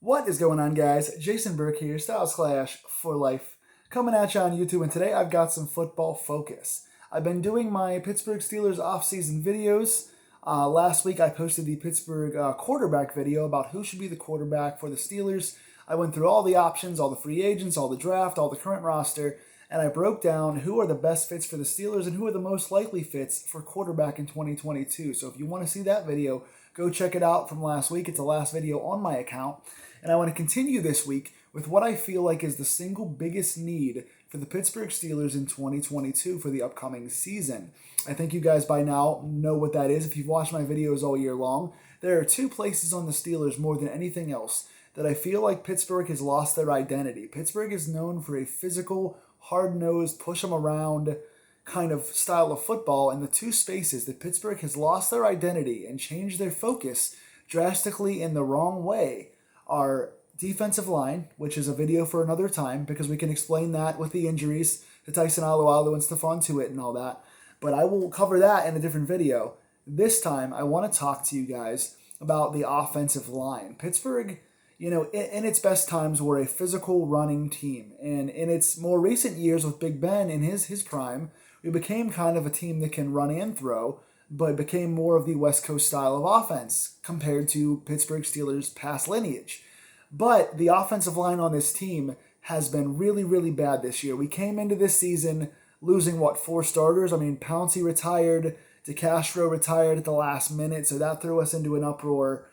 What is going on, guys? Jason Burke here, Styles Clash for Life, coming at you on YouTube, and today I've got some football focus. I've been doing my Pittsburgh Steelers offseason videos. Last week I posted the Pittsburgh quarterback video about who should be the quarterback for the Steelers. I went through all the options, all the free agents, all the draft, all the current roster, and I broke down who are the best fits for the Steelers and who are the most likely fits for quarterback in 2022. So if you want to see that video, go check it out from last week. It's the last video on my account. And I want to continue this week with what I feel like is the single biggest need for the Pittsburgh Steelers in 2022 for the upcoming season. I think you guys by now know what that is if you've watched my videos all year long. There are two places on the Steelers more than anything else that I feel like Pittsburgh has lost their identity. Pittsburgh is known for a physical, hard-nosed, push-them-around kind of style of football, and the two spaces that Pittsburgh has lost their identity and changed their focus drastically in the wrong way are defensive line, which is a video for another time because we can explain that with the injuries to Tyson Alualu and Stephon Tuitt and all that. But I will cover that in a different video. This time, I want to talk to you guys about the offensive line. Pittsburgh, in its best times, were a physical running team. And in its more recent years with Big Ben in his prime, we became kind of a team that can run and throw, but became more of the West Coast style of offense compared to Pittsburgh Steelers' past lineage. But the offensive line on this team has been really, really bad this year. We came into this season losing, 4 starters? Pouncey retired, DeCastro retired at the last minute, so that threw us into an uproar.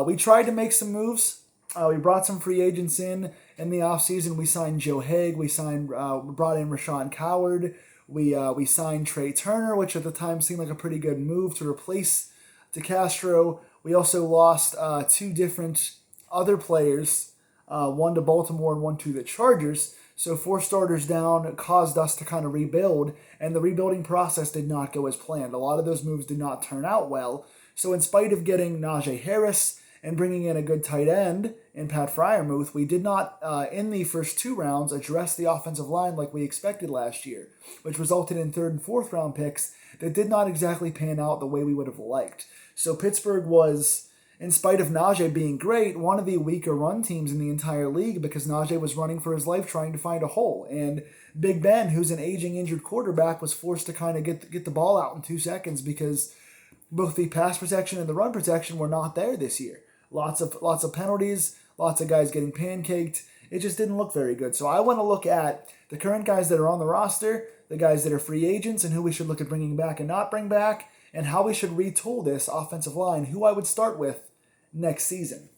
We tried to make some moves. We brought some free agents in the offseason. We signed Joe Haeg. We brought in Rashawn Coward. We signed Trey Turner, which at the time seemed like a pretty good move to replace DeCastro. We also lost 2 different other players, one to Baltimore and one to the Chargers. So 4 starters down caused us to kind of rebuild, and the rebuilding process did not go as planned. A lot of those moves did not turn out well. So in spite of getting Najee Harris and bringing in a good tight end in Pat Freiermuth, we did not, in the first 2 rounds, address the offensive line like we expected last year, which resulted in 3rd and 4th round picks that did not exactly pan out the way we would have liked. So Pittsburgh was, in spite of Najee being great, one of the weaker run teams in the entire league because Najee was running for his life trying to find a hole. And Big Ben, who's an aging, injured quarterback, was forced to kind of get the ball out in 2 seconds because both the pass protection and the run protection were not there this year. Lots of penalties, lots of guys getting pancaked. It just didn't look very good. So I want to look at the current guys that are on the roster, the guys that are free agents, and who we should look at bringing back and not bring back, and how we should retool this offensive line, who I would start with next season.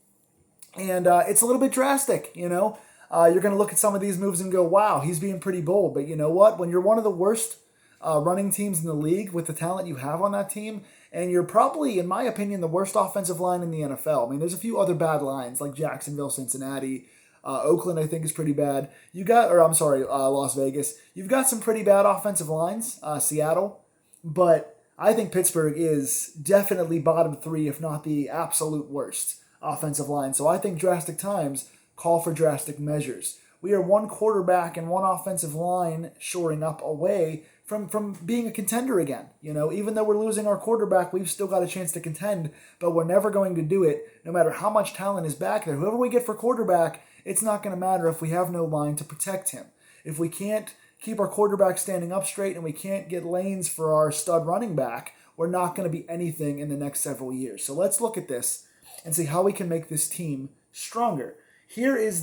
And it's a little bit drastic, You're going to look at some of these moves and go, wow, he's being pretty bold. But you know what? When you're one of the worst running teams in the league with the talent you have on that team, and you're probably, in my opinion, the worst offensive line in the NFL. There's a few other bad lines like Jacksonville, Cincinnati, Oakland I think is pretty bad. Las Vegas. You've got some pretty bad offensive lines, Seattle, but I think Pittsburgh is definitely bottom 3, if not the absolute worst offensive line. So I think drastic times call for drastic measures. We are 1 quarterback and 1 offensive line shoring up away from being a contender again. Even though we're losing our quarterback, we've still got a chance to contend, but we're never going to do it no matter how much talent is back there. Whoever we get for quarterback, it's not going to matter if we have no line to protect him. If we can't keep our quarterback standing up straight and we can't get lanes for our stud running back, we're not going to be anything in the next several years. So let's look at this and see how we can make this team stronger. Here was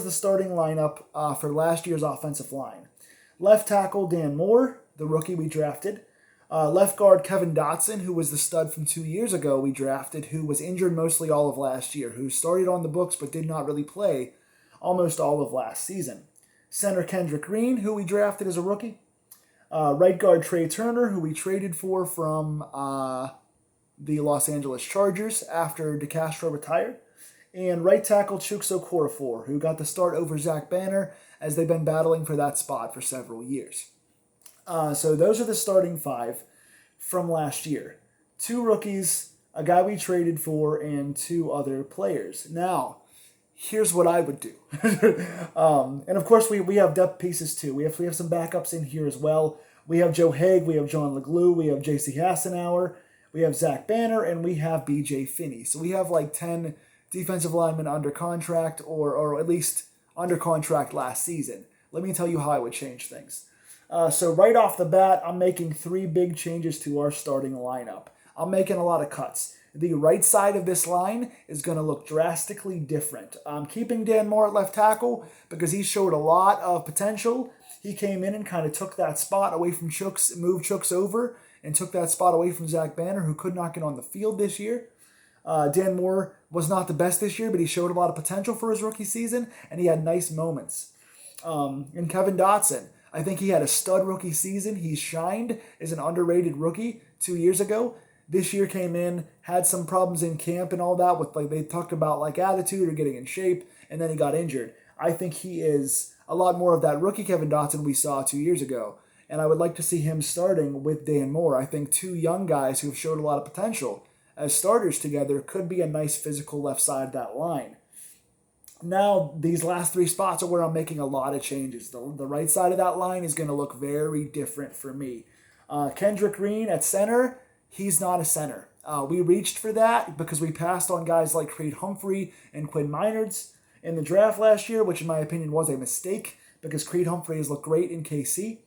the starting lineup for last year's offensive line. Left tackle Dan Moore, the rookie we drafted. Left guard Kevin Dotson, who was the stud from 2 years ago we drafted, who was injured mostly all of last year, who started on the books but did not really play almost all of last season. Center Kendrick Green, who we drafted as a rookie. Right guard Trey Turner, who we traded for from the Los Angeles Chargers after DeCastro retired. And right tackle Chukso Okorafor, who got the start over Zach Banner as they've been battling for that spot for several years. So those are the starting 5 from last year. 2 rookies, a guy we traded for, and 2 other players. Now, here's what I would do. And of course, we have depth pieces too. We have some backups in here as well. We have Joe Haeg, we have John LeGlue, we have J.C. Hassenauer, we have Zach Banner, and we have B.J. Finney. So we have like 10 defensive lineman under contract or at least under contract last season. Let me tell you how I would change things. So right off the bat, I'm making 3 big changes to our starting lineup. I'm making a lot of cuts. The right side of this line is going to look drastically different. I'm keeping Dan Moore at left tackle because he showed a lot of potential. He came in and kind of took that spot away from Chooks, moved Chooks over, and took that spot away from Zach Banner, who could not get on the field this year. Dan Moore was not the best this year, but he showed a lot of potential for his rookie season, and he had nice moments. And Kevin Dotson, I think he had a stud rookie season. He shined as an underrated rookie 2 years ago. This year came in, had some problems in camp and all that with they talked about attitude or getting in shape, and then he got injured. I think he is a lot more of that rookie Kevin Dotson we saw 2 years ago. And I would like to see him starting with Dan Moore. I think 2 young guys who have showed a lot of potential as starters together could be a nice physical left side of that line. Now, these last 3 spots are where I'm making a lot of changes. The right side of that line is going to look very different for me. Kendrick Green at center, he's not a center. We reached for that because we passed on guys like Creed Humphrey and Quinn Meinerz in the draft last year, which in my opinion was a mistake because Creed Humphrey has looked great in KC.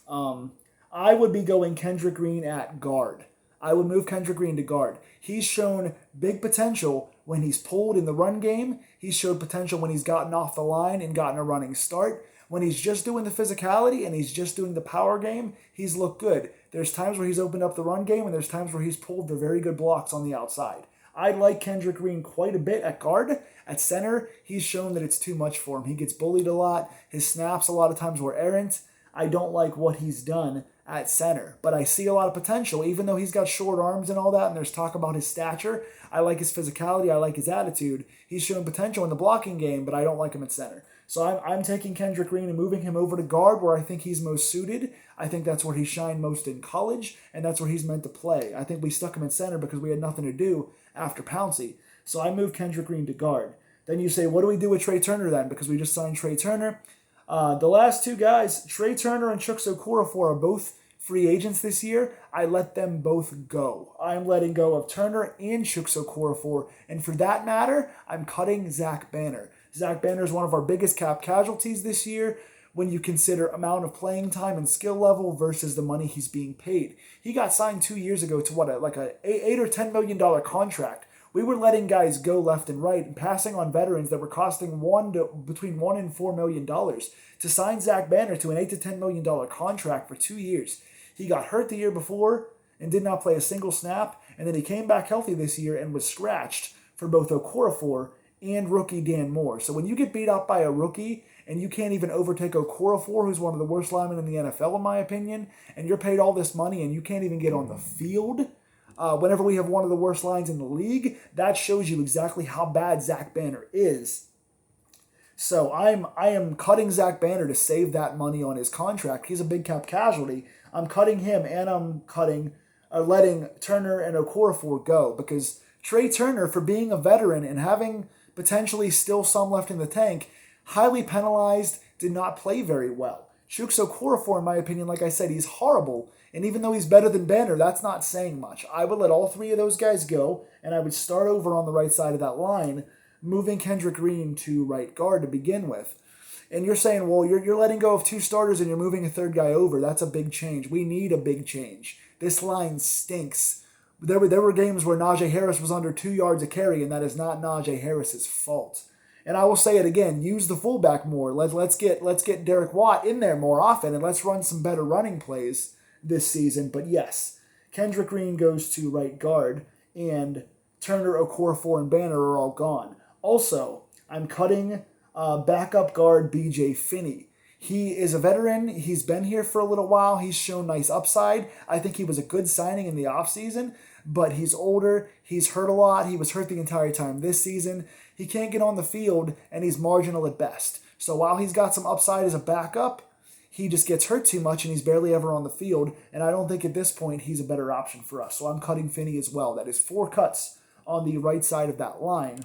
I would be going Kendrick Green at guard. I would move Kendrick Green to guard. He's shown big potential when he's pulled in the run game. He's showed potential when he's gotten off the line and gotten a running start. When he's just doing the physicality and he's just doing the power game, he's looked good. There's times where he's opened up the run game and there's times where he's pulled the very good blocks on the outside. I like Kendrick Green quite a bit at guard. At center, he's shown that it's too much for him. He gets bullied a lot. His snaps a lot of times were errant. I don't like what he's done at center, but I see a lot of potential, even though he's got short arms and all that, and there's talk about his stature. I like his physicality. I like his attitude. He's shown potential in the blocking game, but I don't like him at center. So I'm taking Kendrick Green and moving him over to guard where I think he's most suited. I think that's where he shined most in college, and that's where he's meant to play. I think we stuck him in center because we had nothing to do after Pouncey. So I moved Kendrick Green to guard. Then you say, what do we do with Trey Turner then? Because we just signed Trey Turner. The last 2 guys, Trey Turner and Chooks Okorafor, are both free agents this year. I let them both go. I'm letting go of Turner and Chooks Okorafor, and for that matter, I'm cutting Zach Banner. Zach Banner is one of our biggest cap casualties this year when you consider amount of playing time and skill level versus the money he's being paid. He got signed 2 years ago to like a $8 or $10 million contract. We were letting guys go left and right and passing on veterans that were costing between $1 and $4 million to sign Zach Banner to an $8 to $10 million contract for 2 years. He got hurt the year before and did not play a single snap, and then he came back healthy this year and was scratched for both Okorafor and rookie Dan Moore. So when you get beat up by a rookie and you can't even overtake Okorafor, who's one of the worst linemen in the NFL in my opinion, and you're paid all this money and you can't even get on the field, whenever we have one of the worst lines in the league, that shows you exactly how bad Zach Banner is. So I am cutting Zach Banner to save that money on his contract. He's a big cap casualty. I'm cutting him, and I'm letting Turner and Okorafor go because Trey Turner, for being a veteran and having potentially still some left in the tank, highly penalized, did not play very well. Chooks Okorafor, in my opinion, like I said, he's horrible. And even though he's better than Banner, that's not saying much. I would let all 3 of those guys go, and I would start over on the right side of that line, moving Kendrick Green to right guard to begin with. And you're saying, well, you're letting go of 2 starters and you're moving a 3rd guy over. That's a big change. We need a big change. This line stinks. There were games where Najee Harris was under 2 yards a carry, and that is not Najee Harris's fault. And I will say it again, use the fullback more. Let's get Derek Watt in there more often, and let's run some better running plays this season. But yes, Kendrick Green goes to right guard, and Turner, Okorafor, and Banner are all gone. Also, I'm cutting backup guard B.J. Finney. He is a veteran. He's been here for a little while. He's shown nice upside. I think he was a good signing in the offseason, but he's older. He's hurt a lot. He was hurt the entire time this season. He can't get on the field, and he's marginal at best. So while he's got some upside as a backup, he just gets hurt too much, and he's barely ever on the field, and I don't think at this point he's a better option for us. So I'm cutting Finney as well. That is 4 cuts on the right side of that line.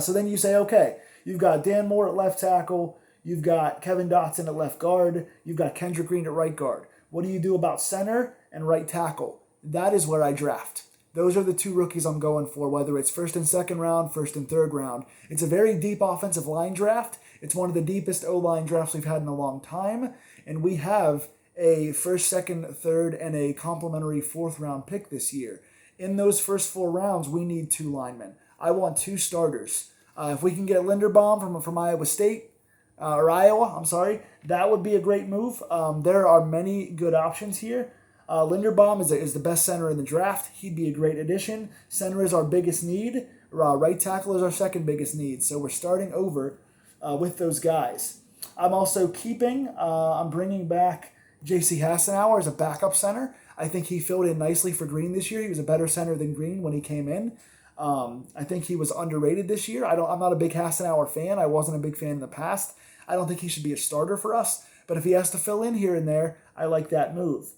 So then you say, okay, you've got Dan Moore at left tackle, you've got Kevin Dotson at left guard, you've got Kendrick Green at right guard. What do you do about center and right tackle? That is where I draft. Those are the two rookies I'm going for, whether it's first and second round, first and third round. It's a very deep offensive line draft. It's one of the deepest O-line drafts we've had in a long time. And we have a first, second, third, and a complimentary fourth round pick this year. In those first 4 rounds, we need 2 linemen. I want 2 starters. If we can get Linderbaum from Iowa State, or Iowa, I'm sorry, that would be a great move. There are many good options here. Linderbaum is the best center in the draft. He'd be a great addition. Center is our biggest need. Right tackle is our second biggest need. So we're starting over with those guys. I'm also I'm bringing back J.C. Hassenauer as a backup center. I think he filled in nicely for Green this year. He was a better center than Green when he came in. I think he was underrated this year. I'm not a big Hassenauer fan. I wasn't a big fan in the past. I don't think he should be a starter for us. But if he has to fill in here and there, I like that move.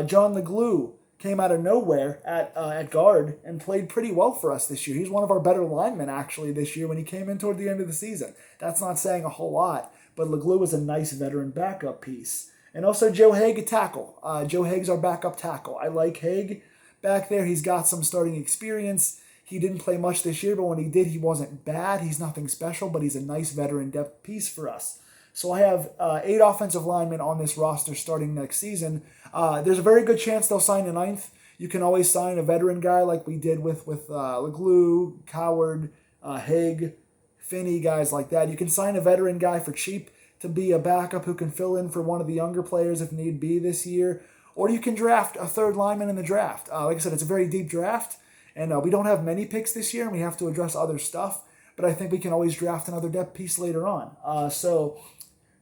John LeGlue came out of nowhere at guard and played pretty well for us this year. He's one of our better linemen, actually, this year when he came in toward the end of the season. That's not saying a whole lot, but LeGlue was a nice veteran backup piece. And also Joe Haig at tackle. Joe Haig's our backup tackle. I like Haig back there. He's got some starting experience. He didn't play much this year, but when he did, he wasn't bad. He's nothing special, but he's a nice veteran depth piece for us. So I have 8 offensive linemen on this roster starting next season. There's a very good chance they'll sign a 9th. You can always sign a veteran guy like we did with LeGlue, Coward, Haig, Finney, guys like that. You can sign a veteran guy for cheap to be a backup who can fill in for one of the younger players if need be this year. Or you can draft a 3rd lineman in the draft. Like I said, it's a very deep draft, and we don't have many picks this year, and we have to address other stuff. But I think we can always draft another depth piece later on. So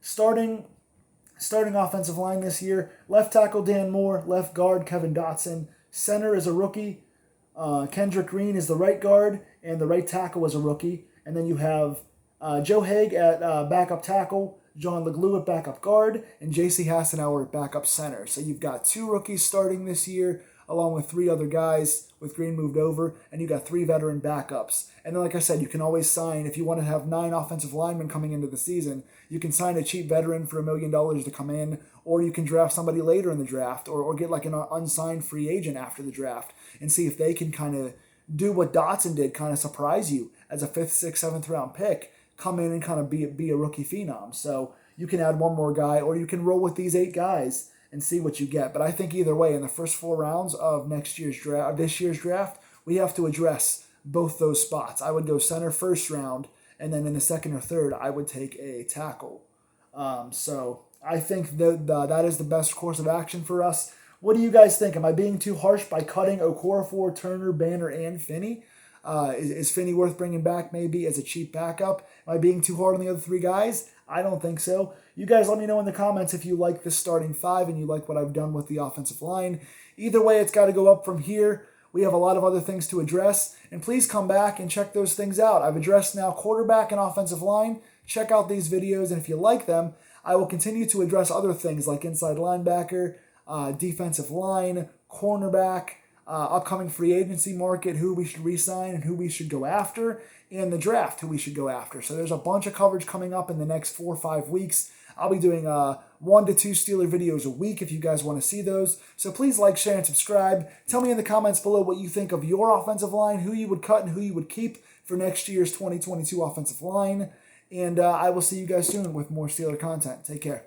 starting offensive line this year, left tackle Dan Moore, left guard Kevin Dotson. Center is a rookie. Kendrick Green is the right guard, and the right tackle is a rookie. And then you have Joe Haig at backup tackle, John LeGlue at backup guard, and J.C. Hassenauer at backup center. So you've got 2 rookies starting this year, along with 3 other guys with Green moved over, and you got 3 veteran backups. And then, like I said, you can always sign, if you want to have 9 offensive linemen coming into the season, you can sign a cheap veteran for $1 million to come in, or you can draft somebody later in the draft, or get like an unsigned free agent after the draft and see if they can kind of do what Dotson did, kind of surprise you as a 5th, 6th, 7th round pick, come in and kind of be a rookie phenom. So you can add one more guy, or you can roll with these 8 guys and see what you get. But I think either way, in the first 4 rounds of this year's draft, we have to address both those spots. I would go center first round, and then in the 2nd or 3rd, I would take a tackle. So I think that is the best course of action for us. What do you guys think? Am I being too harsh by cutting Okorafor, Turner, Banner, and Finney? Is Finney worth bringing back maybe as a cheap backup? Am I being too hard on the other 3 guys? I don't think so. You guys let me know in the comments if you like this starting 5 and you like what I've done with the offensive line. Either way, it's got to go up from here. We have a lot of other things to address, and please come back and check those things out. I've addressed now quarterback and offensive line. Check out these videos, and if you like them, I will continue to address other things like inside linebacker, defensive line, cornerback, upcoming free agency market, who we should re-sign and who we should go after, and the draft, who we should go after. So there's a bunch of coverage coming up in the next 4 or 5 weeks. I'll be doing 1 to 2 Steeler videos a week if you guys want to see those. So please like, share, and subscribe. Tell me in the comments below what you think of your offensive line, who you would cut and who you would keep for next year's 2022 offensive line. And I will see you guys soon with more Steeler content. Take care.